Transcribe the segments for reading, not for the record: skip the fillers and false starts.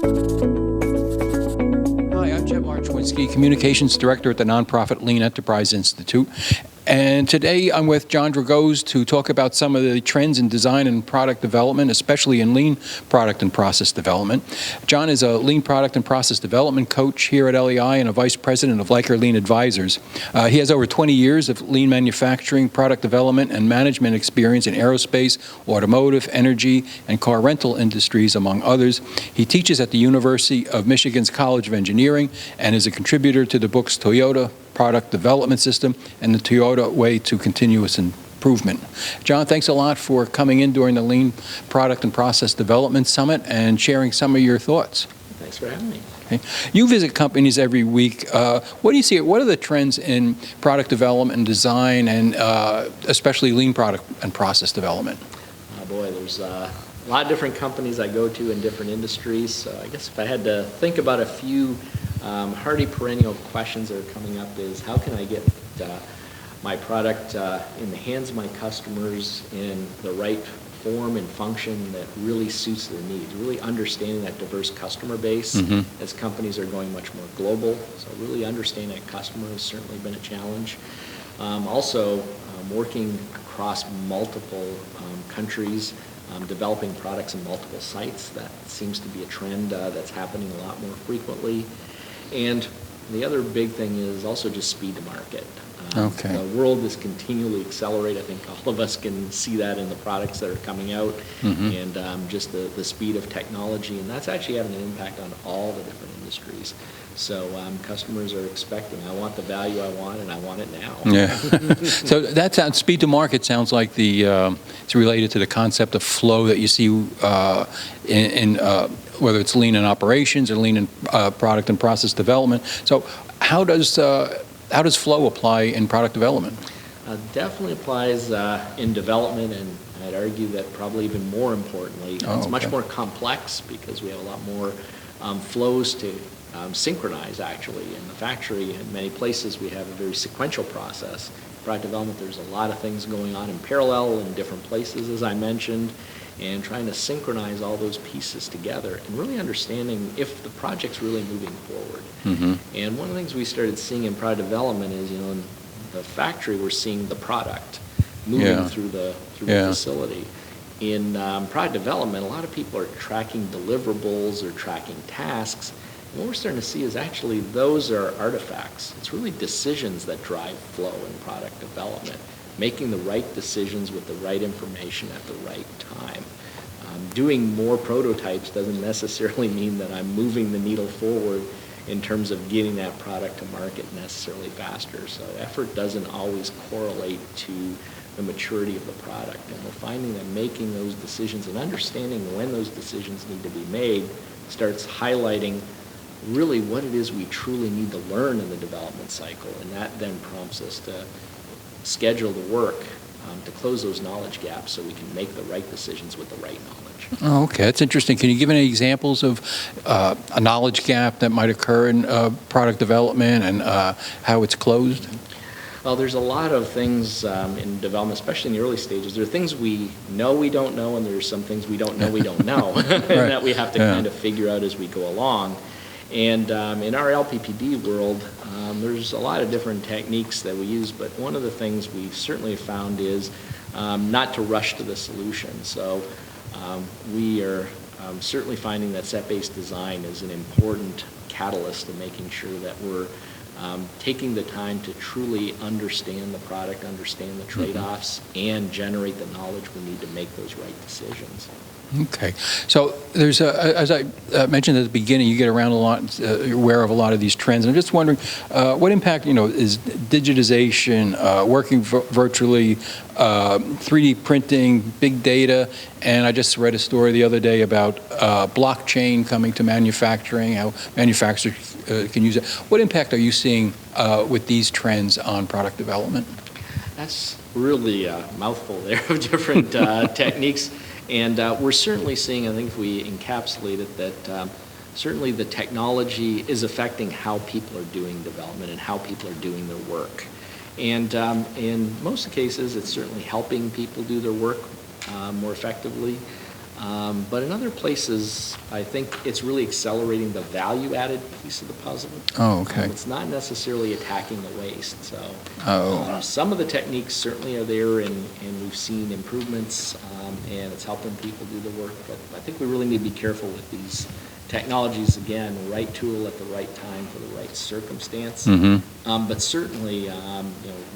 Hi, I'm Chet Marchwinski, Communications Director at the nonprofit Lean Enterprise Institute. And today I'm with John Drogosz to talk about some of the trends in design and product development, especially in lean product and process development. John is a lean product and process development coach here at LEI and a vice president of Leicher Lean Advisors. He has over 20 years of lean manufacturing, product development, and management experience in aerospace, automotive, energy, and car rental industries, among others. He teaches at the University of Michigan's College of Engineering and is a contributor to the books Toyota Product Development System and the Toyota Way to Continuous Improvement. John, thanks a lot for coming in during the Lean Product and Process Development Summit and sharing some of your thoughts. Thanks for having me. Okay. You visit companies every week. What do you see? What are the trends in product development and design, and especially lean product and process development? Oh boy, there's a lot of different companies I go to in different industries. So I guess if I had to think about a few hardy perennial questions that are coming up is how can I get my product in the hands of my customers in the right form and function that really suits their needs, really understanding that diverse customer base as companies are going much more global. So really understanding that customer has certainly been a challenge. Also working across multiple countries, developing products in multiple sites. That seems to be a trend that's happening a lot more frequently. And the other big thing is also just speed to market. Okay. The world is continually accelerating. I think all of us can see that in the products that are coming out and just the speed of technology. And that's actually having an impact on all the different industries. So customers are expecting, I want the value I want, and I want it now. Yeah. So that sounds, speed to market sounds like it's related to the concept of flow that you see in whether it's lean in operations or lean in product and process development. So how does flow apply in product development? Definitely applies in development, and I'd argue that probably even more importantly, it's much more complex because we have a lot more flows to synchronize actually. In the factory, in many places, we have a very sequential process. Product development, there's a lot of things going on in parallel in different places, as I mentioned, and trying to synchronize all those pieces together and really understanding if the project's really moving forward. And one of the things we started seeing in product development is, in the factory, we're seeing the product moving through the facility. In product development, a lot of people are tracking deliverables or tracking tasks. And what we're starting to see is actually those are artifacts. It's really decisions that drive flow in product development, making the right decisions with the right information at the right time. Doing more prototypes doesn't necessarily mean that I'm moving the needle forward in terms of getting that product to market necessarily faster. So effort doesn't always correlate to the maturity of the product. And we're finding that making those decisions and understanding when those decisions need to be made starts highlighting really what it is we truly need to learn in the development cycle. And that then prompts us to schedule the work to close those knowledge gaps so we can make the right decisions with the right knowledge. Oh, okay, that's interesting. Can you give any examples of a knowledge gap that might occur in product development and how it's closed? Well, there's a lot of things in development, especially in the early stages. There are things we know we don't know, and there's some things we don't know we don't know, and that we have to kind of figure out as we go along. And in our LPPD world, there's a lot of different techniques that we use, but one of the things we certainly found is not to rush to the solution. So we are certainly finding that set-based design is an important catalyst in making sure that we're taking the time to truly understand the product, understand the trade-offs, and generate the knowledge we need to make those right decisions. Okay, so there's as I mentioned at the beginning, you get around a lot, you're aware of a lot of these trends. I'm just wondering, what impact is digitization, working virtually, 3D printing, big data, and I just read a story the other day about blockchain coming to manufacturing, how manufacturers can use it. What impact are you seeing with these trends on product development? That's really a mouthful there of different techniques. And we're certainly seeing, I think if we encapsulate it, that certainly the technology is affecting how people are doing development and how people are doing their work. And in most cases, it's certainly helping people do their work more effectively. But in other places, I think it's really accelerating the value-added piece of the puzzle. Oh, okay. It's not necessarily attacking the waste. So Oh. some of the techniques certainly are there, and we've seen improvements, and it's helping people do the work. But I think we really need to be careful with these technologies. Again, right tool at the right time for the right circumstance. But certainly,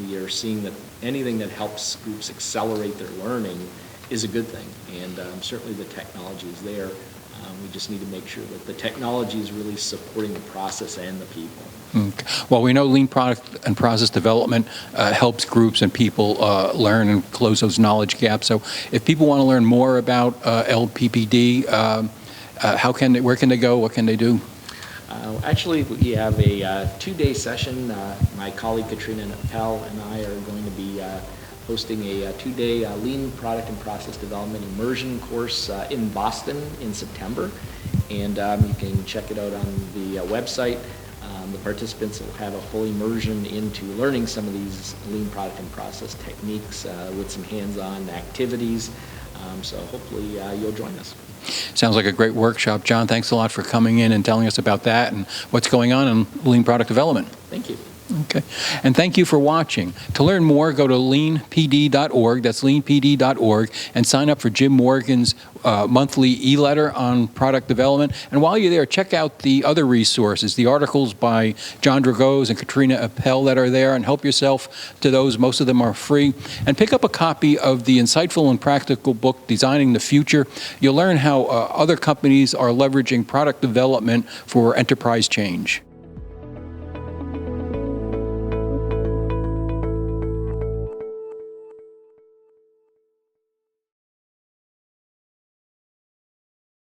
we are seeing that anything that helps groups accelerate their learning is a good thing, and certainly the technology is there. We just need to make sure that the technology is really supporting the process and the people. Okay. Well, we know lean product and process development helps groups and people learn and close those knowledge gaps. So if people want to learn more about LPPD, where can they go? What can they do? Actually, we have a 2-day session. My colleague Katrina Appel and I are going to be hosting a 2-day lean product and process development immersion course in Boston in September. And you can check it out on the website. The participants will have a full immersion into learning some of these lean product and process techniques with some hands-on activities. So hopefully you'll join us. Sounds like a great workshop. John, thanks a lot for coming in and telling us about that and what's going on in lean product development. Thank you. Okay. And thank you for watching. To learn more, go to leanpd.org. That's leanpd.org, and sign up for Jim Morgan's monthly e-letter on product development. And while you're there, check out the other resources, the articles by John Drogosz and Katrina Appel that are there, and help yourself to those. Most of them are free. And pick up a copy of the insightful and practical book, Designing the Future. You'll learn how other companies are leveraging product development for enterprise change.